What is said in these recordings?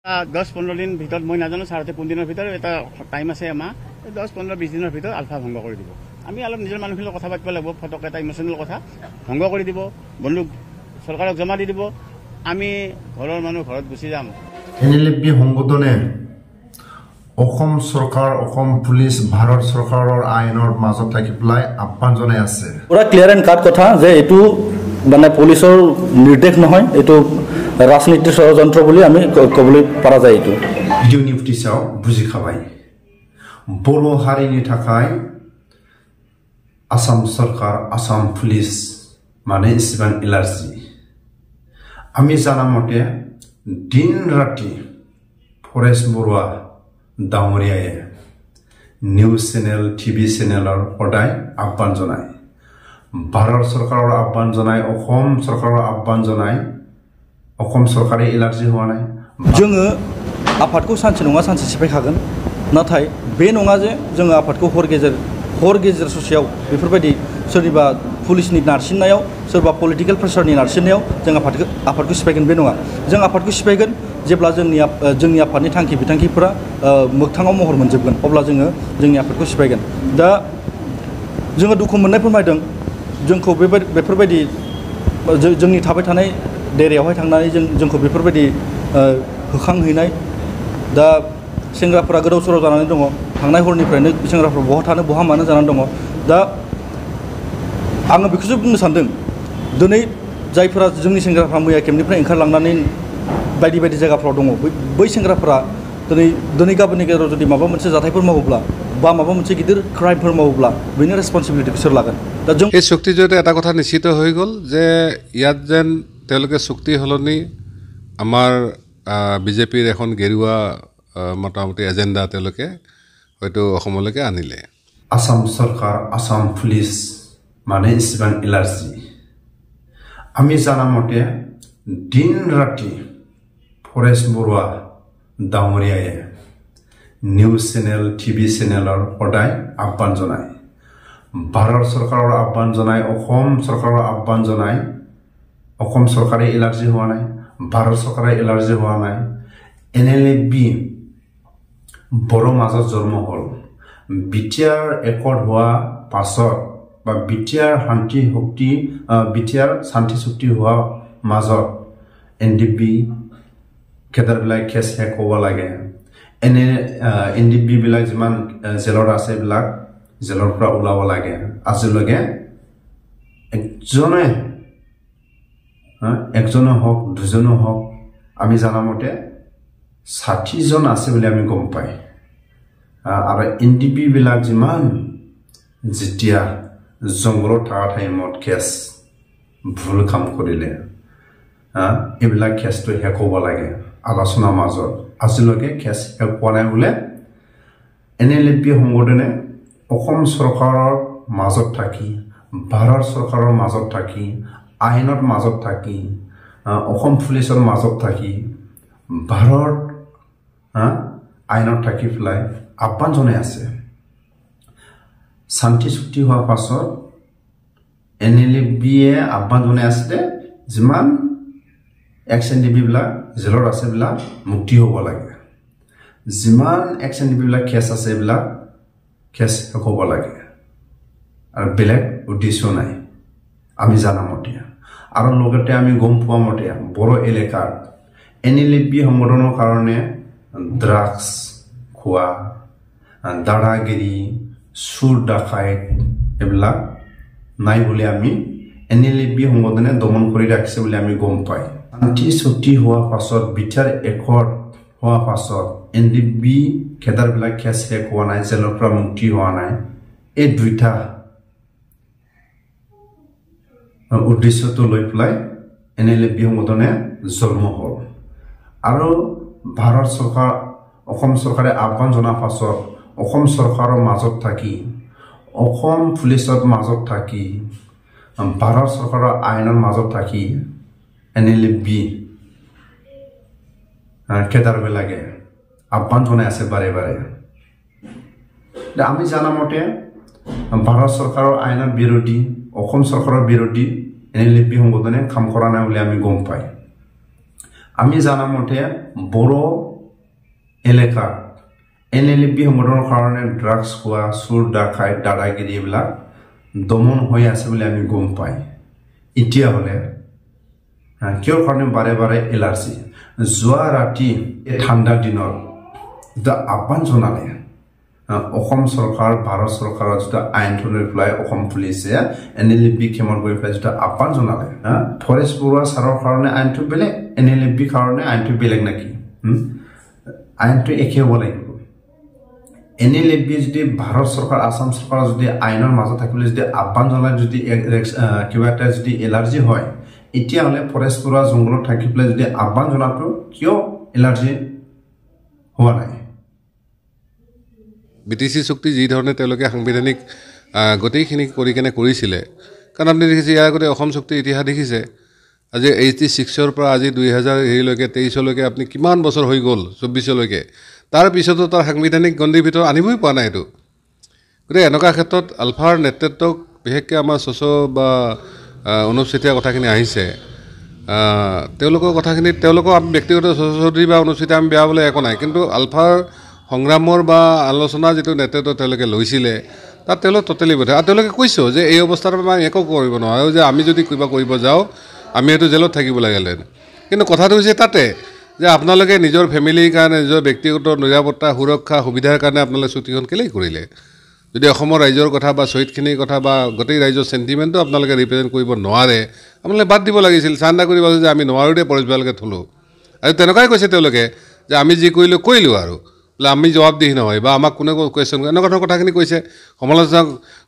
10-15 দিন ভিতৰত মই নাজানো ছাৰতে কোন দিনৰ ভিতৰত এটা টাইম আছে আমাৰ 10-15-20 দিনৰ ভিতৰত আলফা ভংগ কৰি দিব। আমি অলপ নিজৰ মানুহখিনিৰ কথা পাতিব লাগিব, ফটক এটা ইমোচনেল কথা ভংগ কৰি দিব, বন্দুক চৰকাৰক জমা দি দিব, আমি ঘৰৰ মানুহ ঘৰত গুচি যাম। NLFB সংগঠনে অসম চৰকাৰ, অসম পুলিচ, ভাৰত চৰকাৰৰ আইনৰ মাজত থাকি পেলাই আহ্বান জনাই আছে। পুৰা ক্লিয়াৰ এণ্ড কাট কথা যে এইটো মানে পুলিচৰ নিৰ্দেশ নহয়, এইটো ৰাজনীতিৰ ষড়যন্ত্ৰ বুলি আমি ক'বলৈ পৰা যায়। এইটো ভিডিঅ' নিউজটি চাও বুজি খাবাই। बर' हारिनि थाखाय आसाम सरकार, आसाम पुलिस माने इसिबां एलार्जि। आमी जाना मते दिन राति फरेस्ट बरुवा डांगरियाए निउज चेनेल, टीवी चेनेलर सदाय आह्वान जनाय, भारत सरकाৰৰ आह्वान जनाय, অসম सरकाৰৰ आह्वान जनाय, অসম सरकारि एलार्जि हुआ नाय। जोङो आफादखौ सानसे नङा सानसे सिफायखागोन, नाथाय बे नङा जे जोङो आफादखौ हर गेजेर ससेयाव बेफोरबायदि सोरनिबा पुलिसनि नारसिननायाव, सोरबा पलिटिकेल प्रेसारनि नारसिननायाव जों आफादखौ सिफायगोन। बे नङा, जों आफादखौ सिफायगोन जेब्ला जोंनि आफादनि थांखि बिथांखिफोरा मोगथाङाव महर मोनजोबगोन, अब्ला जोङो जोंनि आफादखौ सिफायगोन। दा जोङो दुखु मोननाय फोरमायदों, जोंखौ बेफोरबायदि जोंनि थाबाय थानाय डेरायावहाय थांनानै जोंखौ बेफोरबायदि होखांहैनाय। दा सेंग्राफोरा गोदाव सोराव जानानै दङ, थांनाय हरनिफ्रायनो सेंग्राफोरा बहा थानो बहा मानो जानानै दङ। दा आङो बेखौसो बुंनो सानदों, दिनै जायफोरा जोंनि सेंग्राफ्रा मैया केम्पनिफ्राय ओंखारलांनानै बायदि बायदि जायगाफ्राव दङ, बै सेंग्राफोरा दिनै गाबोननि गेजेराव जुदि माबा मोनसे जाथायफोर मावोब्ला বা माबा मोनसे गिदिर क्राइमफोर मावोब्ला बेनि ৰেছপনচিবিলিটিखौ सोर लागोन? दा जों এই চুক্তিৰ জৰিয়তে এটা কথা নিশ্চিত হৈ গ'ল যে ইয়াত যেন তেওঁলোকে চুক্তি সলনি আমাৰ বিজেপিৰ এখন গেৰুৱা মোটামুটি এজেণ্ডা তেওঁলোকে হয়তো অসমলৈকে আনিলে। আসাম চৰকাৰ, আসাম পুলিচ মানে ইছিবাং এলাৰ্জি। আমি জানা মতে দিন ৰাতি ফৰেষ্ট বৰুৱা ডাঙৰীয়ায়ে নিউজ চেনেল, টিভি চেনেলৰ সদায় আহ্বান জনায়, ভাৰত চৰকাৰৰ আহ্বান জনায়, অসম চৰকাৰৰ আহ্বান জনায়। অসম চৰকাৰে এলাৰ্জি হোৱা নাই, ভাৰত চৰকাৰে এলাৰ্জি হোৱা নাই। NLFB বড়ো মাজত জন্ম হ'ল। বিটিআৰ একৰ্ড হোৱা পাছত বা বিটিআৰ শান্তি চুক্তি হোৱা মাজত NLFB কেইটাবিলাক কেছ শেষ হ'ব লাগে। NLFB বিলাক যিমান জেলত আছে এইবিলাক জেলৰ পৰা ওলাব লাগে। আজিলৈকে একজনে হওক দুজনে হওক আমি জানা মতে 60 জন আছে বুলি আমি গম পাই। আৰু NLFB বিলাক যিমান যেতিয়া জংঘলত থকা টাইমত কেছ ভুল কাম কৰিলে এইবিলাক কেছটো শেষ হ'ব লাগে আলোচনাৰ মাজত। আজিলৈকে কেছ শেষ হোৱা নাই বোলে। NLFB সংগঠনে অসম চৰকাৰৰ মাজত থাকি, ভাৰত চৰকাৰৰ মাজত থাকি, আইনৰ মাজত থাকি, অসম পুলিচৰ মাজত থাকি, ভাৰত আইনত থাকি পেলাই আহ্বান জনাই আছে। শান্তি চুক্তি হোৱাৰ পাছত NLFBয়ে আহ্বান জনাই আছিলে যিমান ex-NLFB বিলাক জেলত আছে বিলাক মুক্তি হ'ব লাগে, যিমান ex-NLFB বিলাক কেছ আছে এইবিলাক কেছ শেষ হ'ব লাগে, আৰু বেলেগ উদ্দেশ্য নাই আমি জানা মতে। আৰু লগতে আমি গম পোৱা মতে বড়ো এলেকাৰ NLFB সংগঠনৰ কাৰণে ড্ৰাগছ খোৱা, দাদাগিৰি, চুৰ ডাকাইত এইবিলাক নাই বুলি আমি NLFB সংগঠনে দমন কৰি ৰাখিছে বুলি আমি গম পাই। শান্তি চুক্তি হোৱাৰ পাছত, বিটিআৰ একৰ্ড হোৱাৰ পাছত NLFB কেইটাবিলাক কেছ শেষ হোৱা নাই, জেলৰ পৰা মুক্তি হোৱা নাই। এই দুইটা উদ্দেশ্যটো লৈ পেলাই NLFB সংগঠনে জন্ম হ'ল। আৰু ভাৰত চৰকাৰ, অসম চৰকাৰে আহ্বান জনাৰ পাছত অসম চৰকাৰৰ মাজত থাকি, অসম পুলিচৰ মাজত থাকি, ভাৰত চৰকাৰৰ আইনৰ মাজত থাকি NLFB কেইটাবিলাকে আহ্বান জনাই আছে বাৰে বাৰে। আমি জানা মতে ভাৰত চৰকাৰৰ আইনৰ বিৰোধী, অসম চৰকাৰৰ বিৰোধী NLFB সংগঠনে কাম কৰা নাই বুলি আমি গম পাই। আমি জানা মতে বড়ো এলেকাত NLP সংগঠনৰ কাৰণে ড্ৰাগছ খোৱা চুৰ ডাকাইত দাদাগিৰি এইবিলাক দমন হৈ আছে বুলি আমি গম পাই এতিয়া হলে কিয় কাৰণে বাৰে বাৰে এলাৰ্জি যোৱা ৰাতি এই ঠাণ্ডা দিনৰ এটা আহ্বান জনালে অসম চৰকাৰ ভাৰত চৰকাৰৰ যেটা আইনটো লৈ পেলাই অসম পুলিচে NLP ক্ষমন কৰি পেলাই যেটা আহ্বান জনালে ফৰেষ্ট বৰুৱা ছাৰৰ কাৰণে আইনটো বেলেগ NLP কাৰণে আইনটো বেলেগ নেকি আইনটো একে হ'ব লাগিব NLP যদি ভাৰত চৰকাৰ আসাম চৰকাৰৰ যদি আইনৰ মাজত থাকিলে যদি আহ্বান জনাই যদি কিবা এটা যদি এলাৰ্জি হয় এতিয়া হলে ফৰেষ্ট বৰুৱা জংগলত থাকি পেলাই যদি আহ্বান জনাটো কিয় এলাৰ্জি হোৱা নাই BTC চুক্তি যি ধৰণে তেওঁলোকে সাংবিধানিক গোটেইখিনি কৰি কেনে কৰিছিলে কাৰণ আপুনি দেখিছে ইয়াৰ আগতে অসম চুক্তিৰ ইতিহাস দেখিছে আজি 86ৰ পৰা আজি 2000লৈকে 23লৈকে আপুনি কিমান বছৰ হৈ গ'ল 24লৈকে তাৰ পিছতো তাৰ সাংবিধানিক গণ্ডিৰ ভিতৰত আনিবই পোৱা নাই এইটো গতিকে এনেকুৱা ক্ষেত্ৰত আলফাৰ নেতৃত্বক বিশেষকৈ আমাৰ বা অনুপ চেতিয়া কথাখিনি আহিছে তেওঁলোকৰ কথাখিনি তেওঁলোকৰ ব্যক্তিগত চৌধুৰী বা অনুপ চেতিয়া আমি বেয়া বোলে একো নাই কিন্তু আলফাৰ সংগ্ৰামৰ বা আলোচনা যিটো নেতৃত্ব তেওঁলোকে লৈছিলে তাত তেওঁলোক টোটেলি বোধে আৰু তেওঁলোকে কৈছোঁ যে এই অৱস্থাত আমি একো কৰিব নোৱাৰোঁ যে আমি যদি কিবা কৰিব যাওঁ আমি এইটো জেলত থাকিব লাগিলে কিন্তু কথাটো হৈছে তাতে যে আপোনালোকে নিজৰ ফেমিলিৰ কাৰণে নিজৰ ব্যক্তিগত নিৰাপত্তা সুৰক্ষা সুবিধাৰ কাৰণে আপোনালোকে চুক্তিখন কেলেই কৰিলে যদি অসমৰ ৰাইজৰ কথা বা শহীদখিনিৰ কথা বা গোটেই ৰাইজৰ চেণ্টিমেণ্টটো আপোনালোকে ৰিপ্ৰেজেণ্ট কৰিব নোৱাৰে আপোনালোকে বাদ দিব লাগিছিল চান্দা কৰিব যে আমি নোৱাৰোঁ দে পৰেশভালকৈ থলোঁ আৰু তেনেকুৱাই কৈছে তেওঁলোকে যে আমি যি কৰিলোঁ আৰু বোলে আমি জবাবদিহি নহয় বা আমাক কোনে কুৱেশ্যন কৰে এনেকুৱা ধৰণৰ কথাখিনি কৈছে সমালোচনা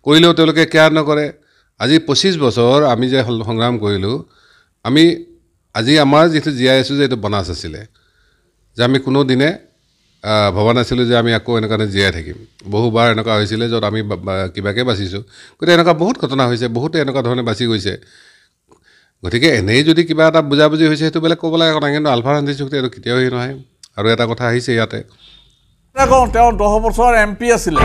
কৰিলেও তেওঁলোকে কেয়াৰ নকৰে আজি 25 বছৰ আমি যে সংগ্ৰাম কৰিলোঁ আমি আজি আমাৰ যিটো জীয়াই আছোঁ যে এইটো বনাছ আছিলে যে আমি কোনো দিনে ভবা নাছিলোঁ যে আমি আকৌ এনেকুৱা জীয়াই থাকিম বহুবাৰ এনেকুৱা হৈছিলে য'ত আমি কিবাকৈ বাচিছোঁ গতিকে এনেকুৱা বহুত ঘটনা হৈছে বহুতে এনেকুৱা ধৰণে বাচি গৈছে গতিকে এনেই যদি কিবা এটা বুজাবুজি হৈছে সেইটো বেলেগ ক'ব লাগে কথা কিন্তু আলফা শান্তি চুক্তি এইটো কেতিয়াও হেৰি নহয় আৰু এটা কথা আহিছে ইয়াতে তেওঁ 10 বছৰ MP আছিলে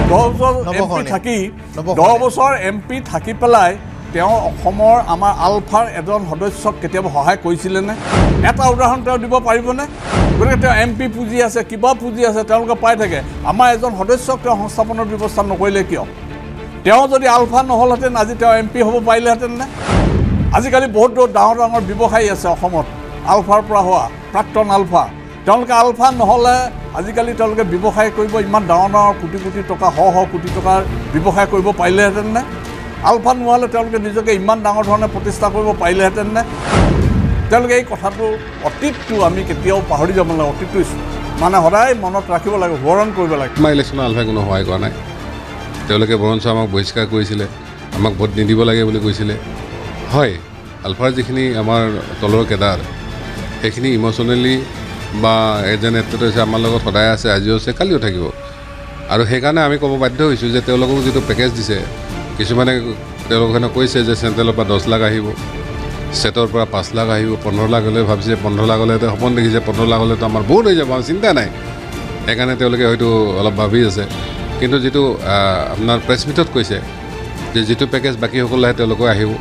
10 বছৰ MP থাকি পেলাই তেওঁ অসমৰ আমাৰ আলফাৰ এজন সদস্যক কেতিয়াবা সহায় কৰিছিলেনে এটা উদাহৰণ তেওঁ দিব পাৰিবনে গতিকে তেওঁ MP পুঁজি আছে কিবা পুঁজি আছে তেওঁলোকে পাই থাকে আমাৰ এজন সদস্যক তেওঁ সংস্থাপনৰ ব্যৱস্থা নকৰিলে কিয় তেওঁ যদি আলফা নহ'লহেঁতেন আজি তেওঁ MP হ'ব পাৰিলেহেঁতেন নে আজিকালি বহুত ডাঙৰ ডাঙৰ ব্যৱসায়ী আছে অসমত আলফাৰ পৰা হোৱা প্ৰাক্তন আলফা তেওঁলোকে আলফা নহ'লে আজিকালি তেওঁলোকে ব্যৱসায় কৰিব ইমান ডাঙৰ ডাঙৰ কোটি কোটি টকা শ কোটি টকাৰ ব্যৱসায় কৰিব পাৰিলেহেঁতেন নে আলফা নহ'লে তেওঁলোকে নিজকে ইমান ডাঙৰ ধৰণে প্ৰতিষ্ঠা কৰিব পাৰিলেহেঁতেন নে তেওঁলোকে এই কথাটো অতীতটো আমি কেতিয়াও পাহৰি যাব নালাগে অতীতটো মানে সদায় মনত ৰাখিব লাগে সোঁৱৰণ কৰিব লাগে আমাৰ ইলেকশ্যনত আলফাই কোনো সহায় কৰা নাই তেওঁলোকে বৰঞ্চ আমাক বহিষ্কাৰ কৰিছিলে আমাক ভোট নিদিব লাগে বুলি কৈছিলে হয় আলফাৰ যিখিনি আমাৰ তলৰ কেডাৰ সেইখিনি ইম'চনেলি বা এজন নেতৃত্ব হৈছে আমাৰ লগত সদায় আছে আজিও আছে কালিও থাকিব আৰু সেইকাৰণে আমি ক'ব বাধ্য হৈছোঁ যে তেওঁলোকক যিটো পেকেজ দিছে কিছুমানে তেওঁলোকে কৈছে যে চেণ্ট্ৰেলৰ পৰা 10 লাখ আহিব ষ্টেটৰ পৰা 5 লাখ আহিব 15 লাখ হ'লে ভাবিছে 15 লাখ হ'লে সপোন দেখিছে 15 লাখ হ'লেতো আমাৰ বহুত হৈ যাব আমাৰ চিন্তা নাই সেইকাৰণে তেওঁলোকে হয়তো অলপ ভাবি আছে কিন্তু যিটো আপোনাৰ প্ৰেছ মিটত কৈছে যে যিটো পেকেজ বাকীসকলে তেওঁলোকে আহিব